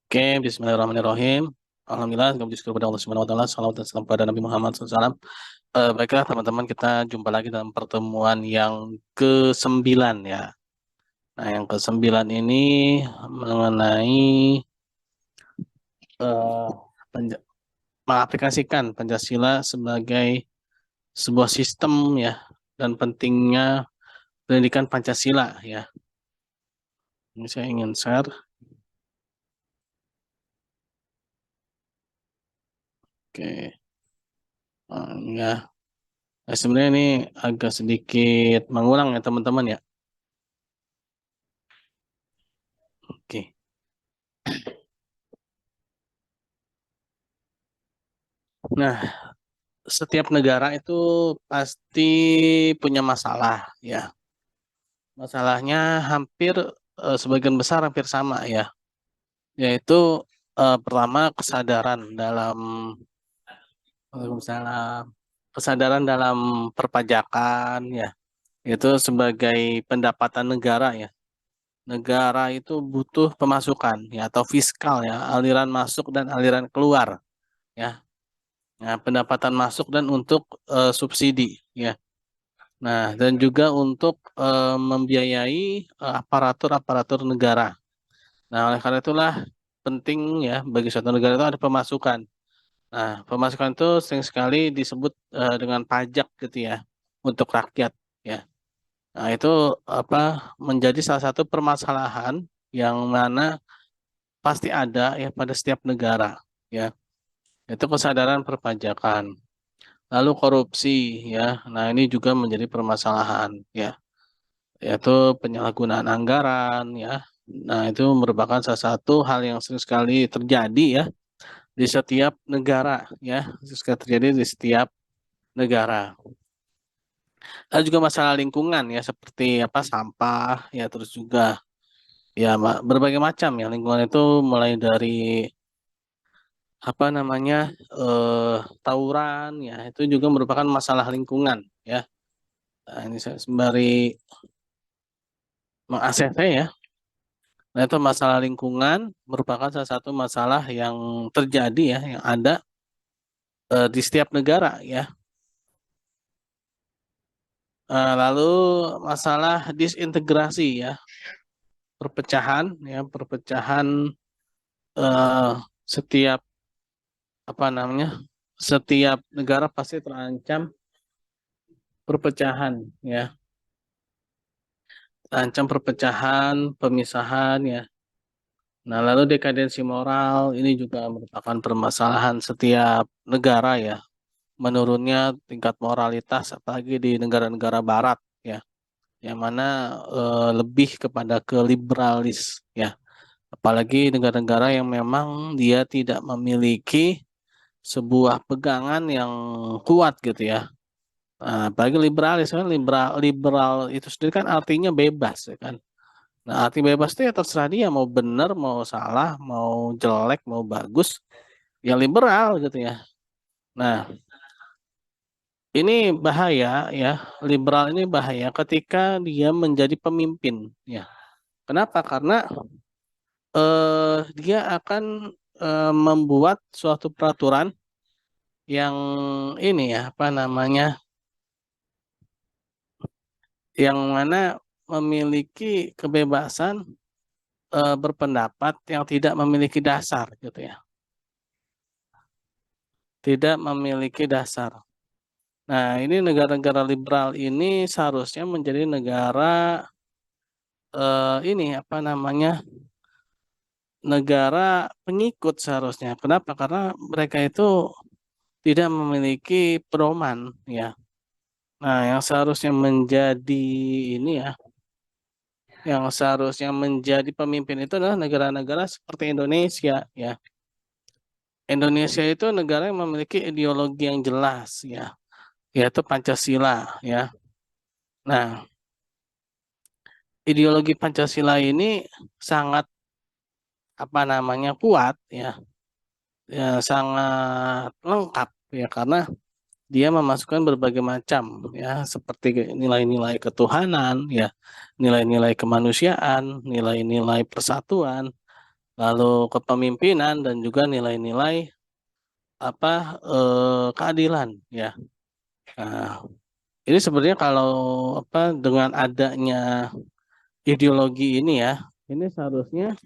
Oke, bismillahirrahmanirrahim. Alhamdulillah, kami bersyukur kepada Allah Subhanahu wa taala. Salawat dan salam kepada Nabi Muhammad SAW. Baiklah teman-teman, kita jumpa lagi dalam pertemuan yang ke-9 ya. Nah, yang ke-9 ini mengenai eh, Panja- mengaplikasikan Pancasila sebagai sebuah sistem ya, dan pentingnya pendidikan Pancasila ya. Ini saya ingin share. Oke. Ya. Nah, sebenarnya ini agak sedikit mengulang ya teman-teman ya. Oke. Nah, setiap negara itu pasti punya masalah ya. Masalahnya hampir sebagian besar hampir sama ya. Yaitu pertama Waalaikumsalam. Kesadaran dalam perpajakan ya. Itu sebagai pendapatan negara ya. Negara itu butuh pemasukan ya, atau fiskal ya, aliran masuk dan aliran keluar ya. Nah, pendapatan masuk dan untuk subsidi ya. Nah, dan juga untuk membiayai aparatur-aparatur negara. Nah, oleh karena itulah penting ya bagi suatu negara itu ada pemasukan. Nah, pemasukan itu sering sekali disebut dengan pajak gitu ya, untuk rakyat ya. Nah, itu menjadi salah satu permasalahan yang mana pasti ada ya pada setiap negara ya. Itu kesadaran perpajakan. Lalu korupsi ya. Nah, ini juga menjadi permasalahan ya, yaitu penyalahgunaan anggaran ya. Nah, itu merupakan salah satu hal yang sering sekali terjadi ya di setiap negara ya, sering sekali terjadi di setiap negara. Ada juga masalah lingkungan ya, seperti sampah ya, terus juga ya berbagai macam ya, lingkungan itu mulai dari eh tawuran ya, itu juga merupakan masalah lingkungan ya. Nah, ini saya sembari meng-ACC ya. Nah, itu masalah lingkungan merupakan salah satu masalah yang terjadi ya, yang ada di setiap negara ya. Lalu masalah disintegrasi ya, perpecahan eh, setiap apa namanya, setiap negara pasti terancam perpecahan ya, terancam perpecahan, pemisahan ya. Nah, lalu dekadensi moral ini juga merupakan permasalahan setiap negara ya, menurunnya tingkat moralitas apalagi di negara-negara barat ya, yang mana lebih kepada ke liberalis ya, apalagi negara-negara yang memang dia tidak memiliki sebuah pegangan yang kuat gitu ya. Nah, apalagi liberalis kan, liberal liberal itu sendiri kan artinya bebas ya kan. Nah, arti bebas itu ya terserah dia mau benar, mau salah, mau jelek, mau bagus, ya liberal gitu ya. Nah, ini bahaya ya, liberal ini bahaya ketika dia menjadi pemimpin ya. Kenapa? Karena dia akan membuat suatu peraturan yang ini ya, yang mana memiliki kebebasan berpendapat yang tidak memiliki dasar gitu ya. Tidak memiliki dasar. Nah, ini negara-negara liberal ini seharusnya menjadi negara ini negara pengikut seharusnya. Kenapa? Karena mereka itu tidak memiliki pedoman ya. Nah, yang seharusnya menjadi ini ya, yang seharusnya menjadi pemimpin itu adalah negara-negara seperti Indonesia ya. Indonesia itu negara yang memiliki ideologi yang jelas ya, yaitu Pancasila ya. Nah, ideologi Pancasila ini sangat kuat ya, ya sangat lengkap ya, karena dia memasukkan berbagai macam ya, seperti nilai-nilai ketuhanan ya, nilai-nilai kemanusiaan, nilai-nilai persatuan, lalu kepemimpinan dan juga nilai-nilai keadilan ya. Nah, ini sebenarnya kalau dengan adanya ideologi ini ya, ini seharusnya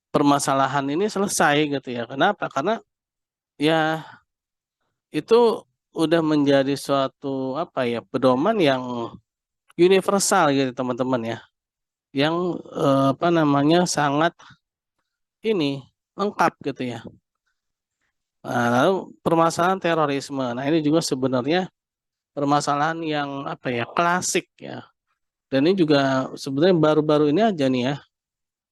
permasalahan ini selesai gitu ya. Kenapa? Karena ya itu udah menjadi suatu pedoman yang universal gitu teman-teman ya, yang sangat ini lengkap gitu ya. Nah, lalu permasalahan terorisme. Nah, ini juga sebenarnya permasalahan yang klasik ya. Dan ini juga sebenarnya baru-baru ini aja nih ya,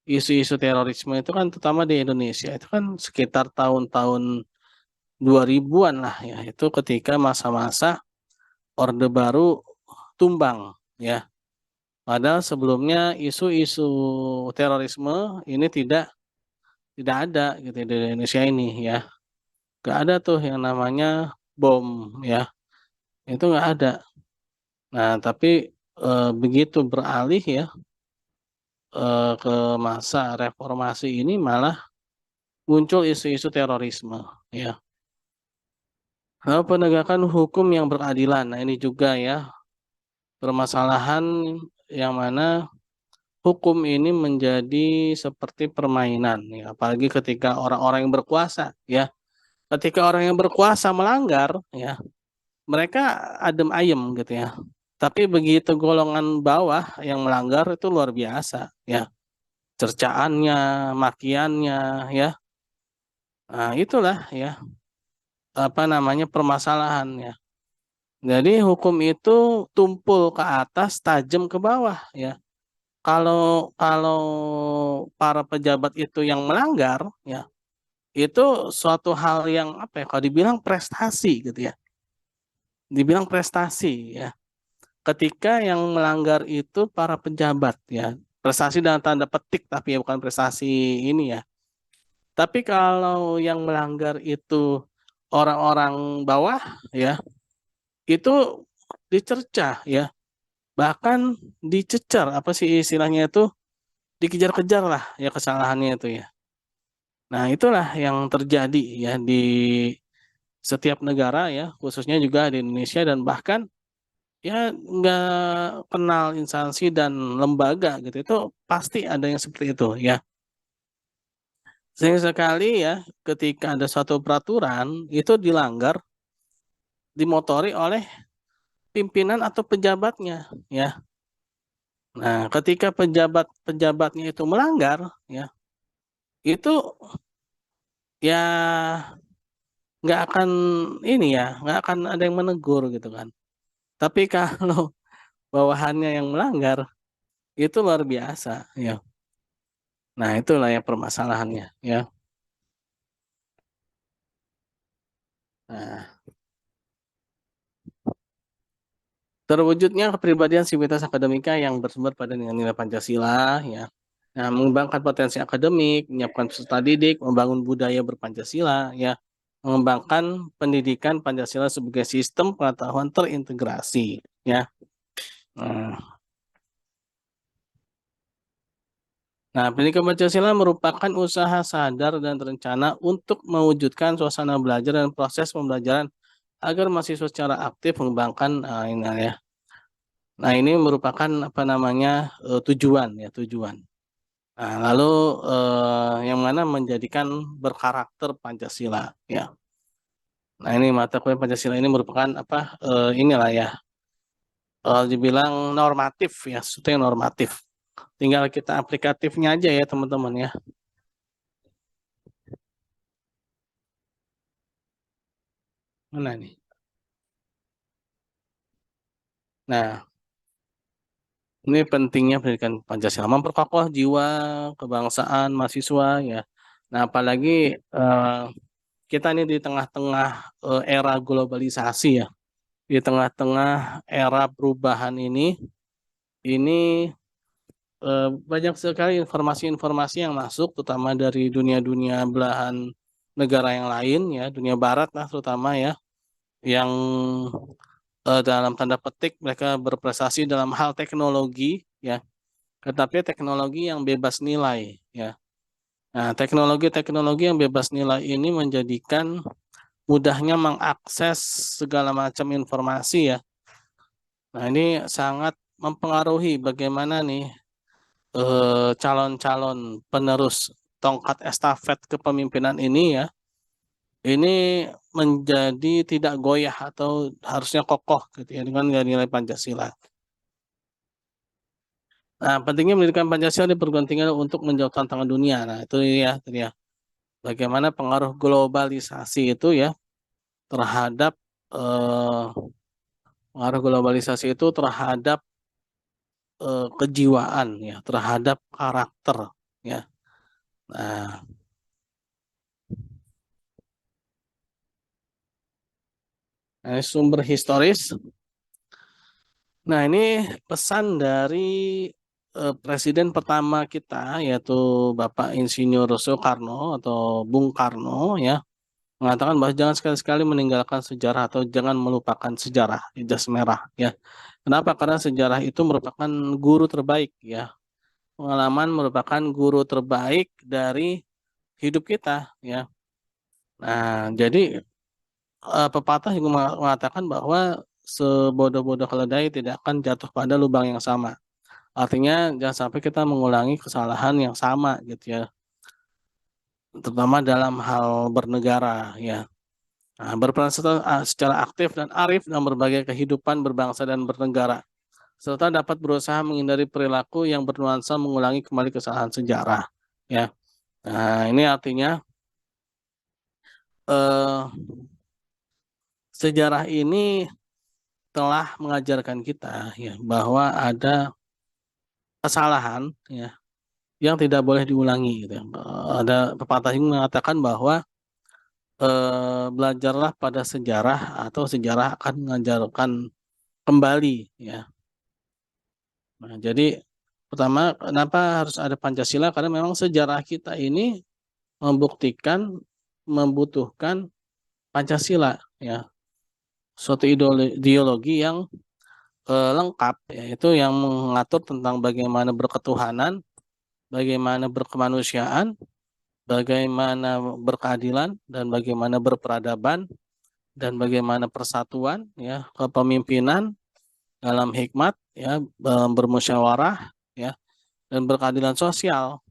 isu-isu terorisme itu kan terutama di Indonesia itu kan sekitar tahun-tahun 2000-an lah ya. Itu ketika masa-masa Orde Baru tumbang ya. Padahal sebelumnya isu-isu terorisme ini tidak ada gitu di Indonesia ini ya. Gak ada tuh yang namanya bom ya. Itu nggak ada. Nah, tapi begitu beralih ya ke masa reformasi ini malah muncul isu-isu terorisme ya. Lalu penegakan hukum yang berkeadilan. Nah, ini juga ya permasalahan yang mana hukum ini menjadi seperti permainan ya, apalagi ketika orang-orang yang berkuasa ya. Ketika orang yang berkuasa melanggar ya, mereka adem ayem gitu ya. Tapi begitu golongan bawah yang melanggar itu luar biasa ya. Cercaannya, makiannya ya. Nah, itulah ya permasalahannya. Jadi hukum itu tumpul ke atas, tajam ke bawah ya. Kalau kalau para pejabat itu yang melanggar ya, itu suatu hal yang kalau dibilang prestasi gitu ya. Dibilang prestasi ya. Ketika yang melanggar itu para pejabat ya. Prestasi dalam tanda petik tapi ya bukan prestasi ini ya. Tapi kalau yang melanggar itu orang-orang bawah ya, itu dicercah ya, bahkan dicecar apa sih istilahnya itu, dikejar-kejar lah ya kesalahannya itu ya. Nah, itulah yang terjadi ya di setiap negara ya, khususnya juga di Indonesia, dan bahkan ya nggak kenal instansi dan lembaga gitu, itu pasti ada yang seperti itu ya. Sering sekali ya ketika ada suatu peraturan itu dilanggar, dimotori oleh pimpinan atau pejabatnya ya. Nah, ketika pejabatnya itu melanggar ya, itu ya nggak akan ini ya, nggak akan ada yang menegur gitu kan. Tapi kalau bawahannya yang melanggar itu luar biasa ya. Nah, itulah ya permasalahannya ya. Nah, terwujudnya kepribadian sivitas akademika yang bersumber pada nilai Pancasila ya. Nah, mengembangkan potensi akademik, menyiapkan peserta didik, membangun budaya berpancasila ya, mengembangkan pendidikan Pancasila sebagai sistem pengetahuan terintegrasi ya. Nah, pendidikan Pancasila merupakan usaha sadar dan terencana untuk mewujudkan suasana belajar dan proses pembelajaran agar mahasiswa secara aktif mengembangkan ini ya. Nah, ini merupakan tujuan ya, tujuan. Nah, lalu yang mana menjadikan berkarakter Pancasila ya. Nah, ini mata kuliah Pancasila ini merupakan inilah ya, dibilang normatif ya, sesuatu yang normatif. Tinggal kita aplikatifnya aja ya teman-teman ya. Mana nih? Nah, ini pentingnya pendidikan Pancasila, memperkokoh jiwa kebangsaan mahasiswa ya. Nah, apalagi kita ini di tengah-tengah era globalisasi ya, di tengah-tengah era perubahan ini banyak sekali informasi-informasi yang masuk, terutama dari dunia-dunia belahan negara yang lain ya, dunia barat lah terutama ya, yang dalam tanda petik mereka berprestasi dalam hal teknologi ya, tetapi teknologi yang bebas nilai ya. Nah, teknologi-teknologi yang bebas nilai ini menjadikan mudahnya mengakses segala macam informasi ya. Nah, ini sangat mempengaruhi bagaimana nih calon-calon penerus tongkat estafet kepemimpinan ini ya, ini menjadi tidak goyah atau harusnya kokoh gitu ya dengan nilai-nilai Pancasila. Nah, pentingnya pendidikan Pancasila di perguruan tinggi untuk menjawab tantangan dunia. Nah, itu ya. Bagaimana pengaruh globalisasi itu ya terhadap eh, pengaruh globalisasi itu terhadap kejiwaan ya, terhadap karakter ya. Nah, ini sumber historis. Nah, ini pesan dari presiden pertama kita yaitu Bapak Insinyur Soekarno atau Bung Karno ya mengatakan bahwa jangan sekali-sekali meninggalkan sejarah atau jangan melupakan sejarah di jas merah ya. Kenapa? Karena sejarah itu merupakan guru terbaik ya. Pengalaman merupakan guru terbaik dari hidup kita ya. Nah, jadi pepatah juga mengatakan bahwa sebodoh-bodoh keledai tidak akan jatuh pada lubang yang sama. Artinya jangan sampai kita mengulangi kesalahan yang sama gitu ya, terutama dalam hal bernegara ya. Nah, berperan secara aktif dan arif dalam berbagai kehidupan berbangsa dan bernegara, serta dapat berusaha menghindari perilaku yang bernuansa mengulangi kembali kesalahan sejarah ya. Nah, ini artinya eh, sejarah ini telah mengajarkan kita ya bahwa ada kesalahan ya yang tidak boleh diulangi gitu ya. Ada pepatah yang mengatakan bahwa belajarlah pada sejarah atau sejarah akan mengajarkan kembali ya. Nah, jadi pertama kenapa harus ada Pancasila karena memang sejarah kita ini membuktikan membutuhkan Pancasila ya. Suatu ideologi yang lengkap yaitu yang mengatur tentang bagaimana berketuhanan, bagaimana berkemanusiaan, bagaimana berkeadilan dan bagaimana berperadaban dan bagaimana persatuan ya, kepemimpinan dalam hikmat ya, bermusyawarah ya dan berkeadilan sosial.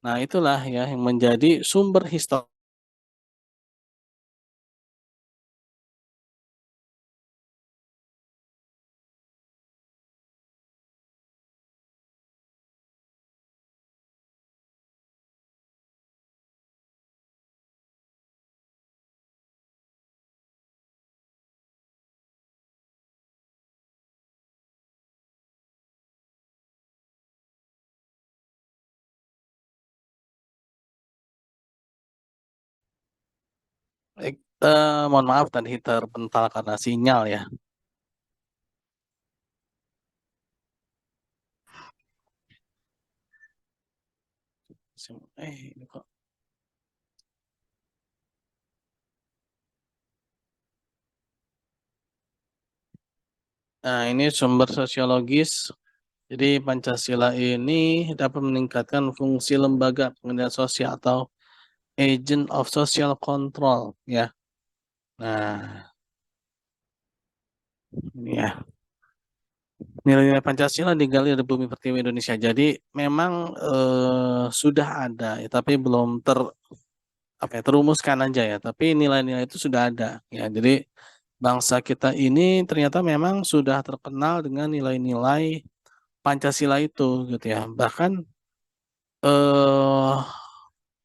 Nah, itulah ya yang menjadi sumber histori. Mohon maaf tadi terpental karena sinyal ya. Ini kok. Nah, ini sumber sosiologis. Jadi Pancasila ini dapat meningkatkan fungsi lembaga pengendalian sosial atau agent of social control ya. Nah, ini ya. Nilai-nilai Pancasila digali dari Bumi Pertiwi Indonesia. Jadi memang sudah ada ya, tapi belum terumuskan aja ya. Tapi nilai-nilai itu sudah ada ya. Jadi bangsa kita ini ternyata memang sudah terkenal dengan nilai-nilai Pancasila itu gitu ya. Bahkan eh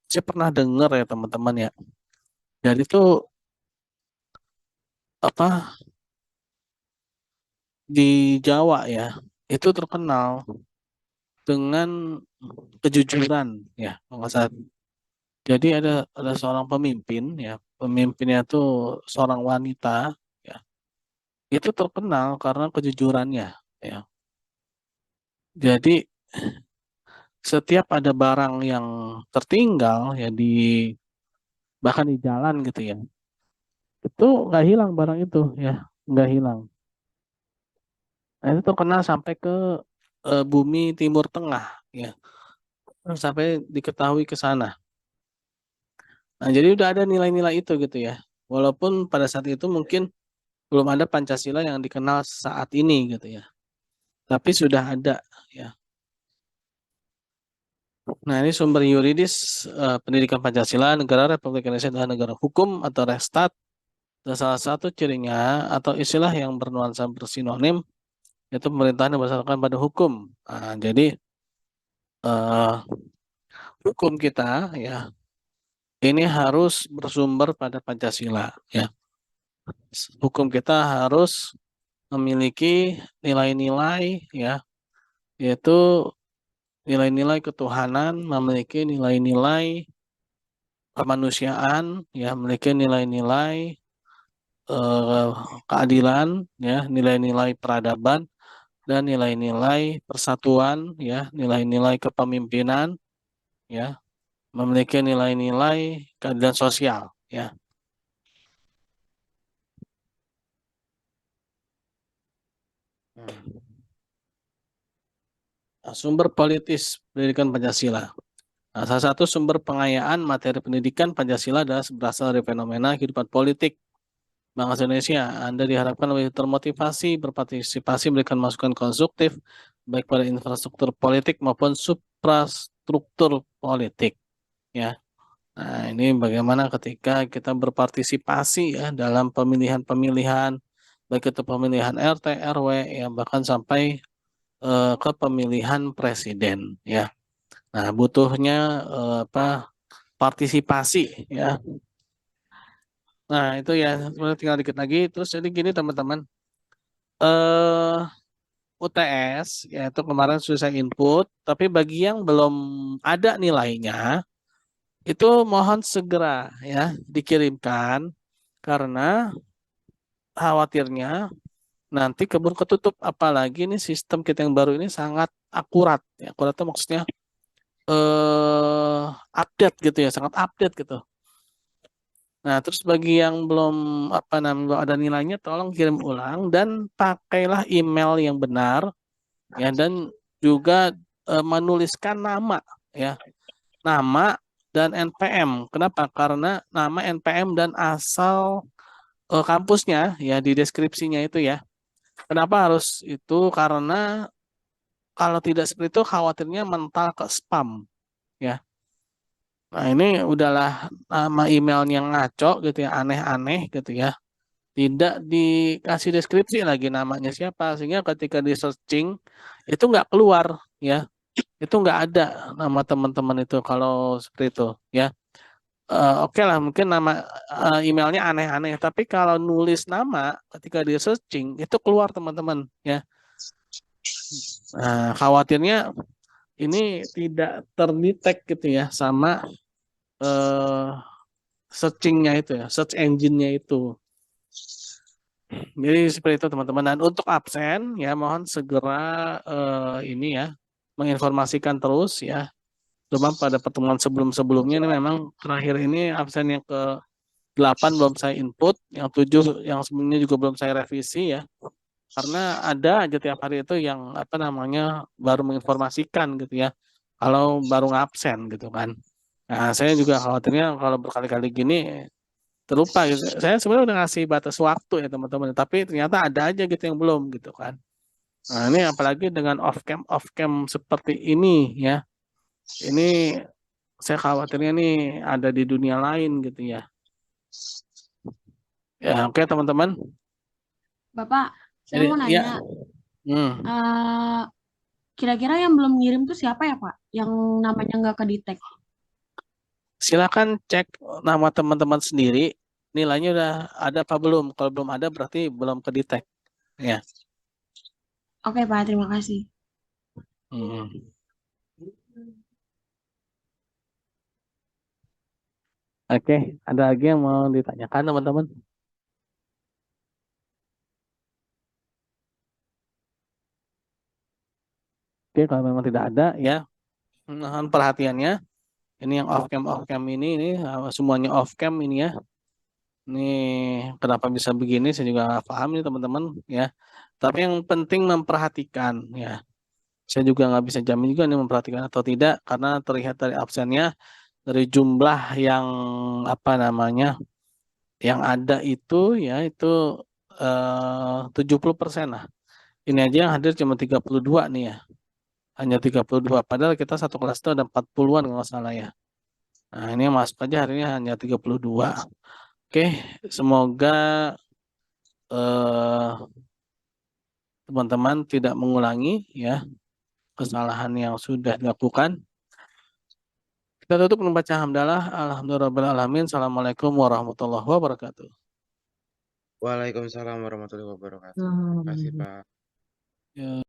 saya pernah dengar ya teman-teman ya. Jadi itu apa di Jawa ya itu terkenal dengan kejujuran ya. Kalau nggak salah. Jadi ada seorang pemimpin ya, pemimpinnya tuh seorang wanita ya. Itu terkenal karena kejujurannya ya. Jadi setiap ada barang yang tertinggal ya di bahkan di jalan gitu ya. Itu nggak hilang barang itu ya, nggak hilang. Nah, itu terkenal sampai ke bumi Timur Tengah ya. sampai diketahui ke sana. Nah, jadi udah ada nilai-nilai itu gitu ya. Walaupun pada saat itu mungkin belum ada Pancasila yang dikenal saat ini gitu ya. Tapi sudah ada ya. Nah, ini sumber yuridis pendidikan Pancasila, negara Republik Indonesia adalah negara hukum atau restat. Dan salah satu cirinya atau istilah yang bernuansa bersinonim yaitu pemerintahan yang berdasarkan pada hukum. Nah, jadi eh, hukum kita ya ini harus bersumber pada Pancasila ya. Hukum kita harus memiliki nilai-nilai ya, yaitu nilai-nilai ketuhanan, memiliki nilai-nilai kemanusiaan ya, memiliki nilai-nilai eh, keadilan ya, nilai-nilai peradaban dan nilai-nilai persatuan ya, nilai-nilai kepemimpinan ya, memiliki nilai-nilai keadilan sosial ya. Nah, sumber politis pendidikan Pancasila. Nah, salah satu sumber pengayaan materi pendidikan Pancasila adalah berasal dari fenomena kehidupan politik bangsa Indonesia. Anda diharapkan lebih termotivasi, berpartisipasi, memberikan masukan konstruktif, baik pada infrastruktur politik maupun suprastruktur politik. Ya, nah ini bagaimana ketika kita berpartisipasi ya dalam pemilihan-pemilihan, baik itu pemilihan RT, RW, ya bahkan sampai ke pemilihan presiden. Ya, nah butuhnya apa? Partisipasi ya. Nah, itu ya sebenarnya tinggal dikit lagi. Terus jadi gini teman-teman. Eh UTS yaitu kemarin sudah saya input, tapi bagi yang belum ada nilainya itu mohon segera ya dikirimkan karena khawatirnya nanti keburu ketutup, apalagi ini sistem kita yang baru ini sangat akurat. Ya, akurat itu maksudnya update gitu ya, sangat update gitu. Nah, terus bagi yang belum apa namanya belum ada nilainya, tolong kirim ulang dan pakailah email yang benar ya dan juga menuliskan nama ya, nama dan NPM. Kenapa? Karena nama, NPM dan asal kampusnya ya di deskripsinya itu ya. Kenapa harus itu? Karena kalau tidak seperti itu khawatirnya mental ke spam ya. Nah, ini udahlah nama emailnya yang ngaco gitu ya, aneh-aneh gitu ya. Tidak dikasih deskripsi lagi namanya siapa sehingga ketika di searching itu nggak keluar ya, itu nggak ada nama teman-teman itu kalau seperti itu ya. Oke lah mungkin nama emailnya aneh-aneh tapi kalau nulis nama ketika di searching itu keluar teman-teman ya. Nah, khawatirnya ini tidak terdetek gitu ya sama eh, searchingnya itu ya, search engine-nya itu. Jadi seperti itu teman-teman. Dan untuk absen ya mohon segera ini ya menginformasikan terus ya. Cuma pada pertemuan sebelum-sebelumnya ini memang terakhir ini absen yang ke 8 belum saya input, yang 7 yang sebelumnya juga belum saya revisi ya. Karena ada aja tiap hari itu yang apa namanya baru menginformasikan gitu ya. Kalau baru ngabsen gitu kan. Nah, saya juga khawatirnya kalau berkali-kali gini terlupa gitu. Saya sebenarnya udah ngasih batas waktu ya teman-teman, tapi ternyata ada aja gitu yang belum gitu kan. Nah, ini apalagi dengan off cam seperti ini ya. Ini saya khawatirnya nih ada di dunia lain gitu ya. Ya, oke teman-teman. Bapak, saya Jadi mau ya, nanya, hmm, eh, kira-kira yang belum ngirim tuh siapa ya, Pak? Yang namanya nggak kedetek. silakan cek nama teman-teman sendiri. Nilainya udah ada apa belum? Kalau belum ada berarti belum kedetek. Ya. Oke, Pak, terima kasih. Hmm. Oke, ada lagi yang mau ditanyakan teman-teman? Oke, kalau memang tidak ada ya, mohon perhatiannya. Ini yang off cam ini semuanya off cam ini ya. Ini kenapa bisa begini saya juga nggak paham nih teman-teman ya. Tapi yang penting memperhatikan ya. Saya juga nggak bisa jamin juga nih memperhatikan atau tidak karena terlihat dari absennya, dari jumlah yang apa namanya yang ada itu ya itu 70% lah. Ini aja yang hadir cuma 32 nih ya. Hanya 32. Padahal kita satu kelas itu ada 40-an kalau nggak salah ya. Nah, ini yang masuk aja hari ini hanya 32. Oke, semoga eh, teman-teman tidak mengulangi ya kesalahan yang sudah dilakukan. Kita tutup membaca hamdalah. Alhamdulillahirrahmanirrahim. Assalamualaikum warahmatullahi wabarakatuh. Waalaikumsalam warahmatullahi wabarakatuh. Terima kasih, Hmm. Pak. Ya.